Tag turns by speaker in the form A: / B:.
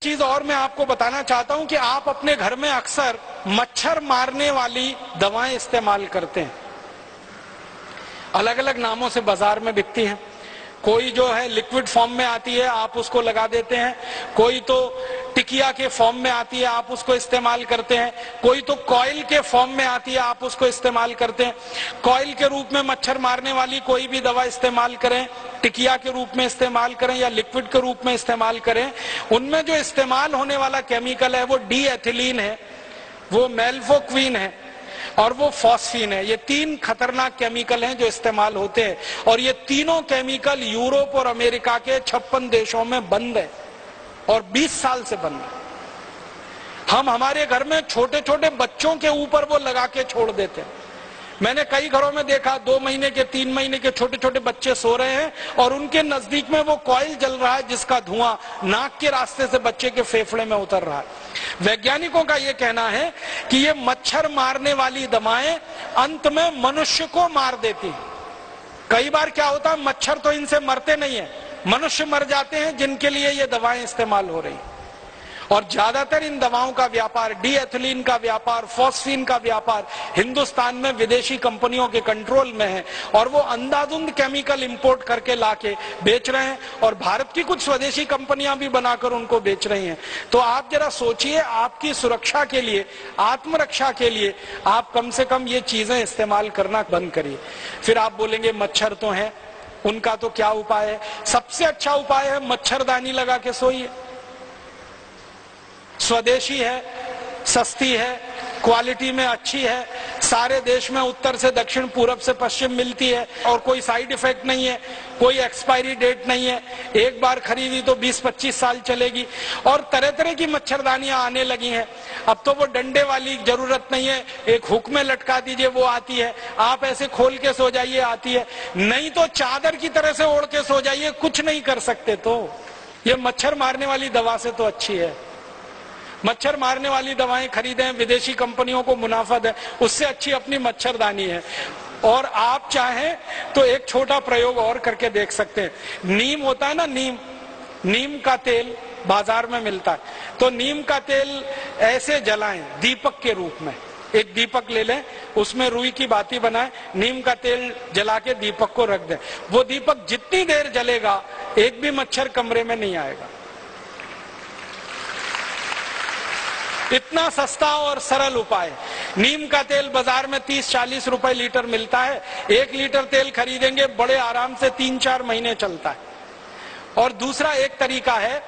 A: चीज और मैं आपको बताना चाहता हूं कि आप अपने घर में अक्सर मच्छर मारने वाली दवाएं इस्तेमाल करते हैं। अलग अलग नामों से बाजार में बिकती हैं। कोई जो है लिक्विड फॉर्म में आती है, आप उसको लगा देते हैं। कोई तो टिकिया के फॉर्म में आती है, आप उसको इस्तेमाल करते हैं। कोई तो कॉइल के फॉर्म में आती है, आप उसको इस्तेमाल करते हैं। कॉइल के रूप में मच्छर मारने वाली कोई भी दवा इस्तेमाल करें, टिकिया के रूप में इस्तेमाल करें या लिक्विड के रूप में इस्तेमाल करें, उनमें जो इस्तेमाल होने वाला केमिकल है वो डी एथिलीन है, वो मेल्फोक्विन है और वो फॉस्फीन है। ये तीन खतरनाक केमिकल हैं जो इस्तेमाल होते हैं और ये तीनों केमिकल यूरोप और अमेरिका के 56 देशों में बंद है और 20 साल से बंद है। हम हमारे घर में छोटे छोटे बच्चों के ऊपर वो लगा के छोड़ देते हैं। मैंने कई घरों में देखा 2 महीने के 3 महीने के छोटे छोटे बच्चे सो रहे हैं और उनके नजदीक में वो कॉइल जल रहा है जिसका धुआं नाक के रास्ते से बच्चे के फेफड़े में उतर रहा है। वैज्ञानिकों का ये कहना है कि ये मच्छर मारने वाली दवाएं अंत में मनुष्य को मार देती हैं। कई बार क्या होता है, मच्छर तो इनसे मरते नहीं है, मनुष्य मर जाते हैं जिनके लिए ये दवाएं इस्तेमाल हो रही। और ज्यादातर इन दवाओं का व्यापार, डी एथिलीन का व्यापार, फॉस्फीन का व्यापार हिंदुस्तान में विदेशी कंपनियों के कंट्रोल में है और वो अंधाधुंध केमिकल इंपोर्ट करके लाके बेच रहे हैं और भारत की कुछ स्वदेशी कंपनियां भी बनाकर उनको बेच रही हैं। तो आप जरा सोचिए, आपकी सुरक्षा के लिए, आत्मरक्षा के लिए आप कम से कम ये चीजें इस्तेमाल करना बंद करिए। फिर आप बोलेंगे मच्छर तो है, उनका तो क्या उपाय है? सबसे अच्छा उपाय है मच्छरदानी लगा के सोइए। स्वदेशी है, सस्ती है, क्वालिटी में अच्छी है, सारे देश में उत्तर से दक्षिण पूरब से पश्चिम मिलती है और कोई साइड इफेक्ट नहीं है, कोई एक्सपायरी डेट नहीं है। एक बार खरीदी तो 20-25 साल चलेगी और तरह तरह की मच्छरदानियां आने लगी हैं। अब तो वो डंडे वाली जरूरत नहीं है, एक हुक में लटका दीजिए वो आती है, आप ऐसे खोल के सो जाइए आती है, नहीं तो चादर की तरह से ओढ़ के सो जाइए, कुछ नहीं कर सकते। तो ये मच्छर मारने वाली दवा से तो अच्छी है। मच्छर मारने वाली दवाएं खरीदें, विदेशी कंपनियों को मुनाफा दें, उससे अच्छी अपनी मच्छरदानी है। और आप चाहें तो एक छोटा प्रयोग और करके देख सकते हैं। नीम होता है ना, नीम का तेल बाजार में मिलता है, तो नीम का तेल ऐसे जलाएं दीपक के रूप में। एक दीपक ले लें, उसमें रुई की बाती बनाएं, नीम का तेल जला के दीपक को रख दें। वो दीपक जितनी देर जलेगा एक भी मच्छर कमरे में नहीं आएगा। इतना सस्ता और सरल उपाय। नीम का तेल बाजार में 30-40 रुपए लीटर मिलता है। 1 लीटर तेल खरीदेंगे, बड़े आराम से 3-4 महीने चलता है। और दूसरा एक तरीका है,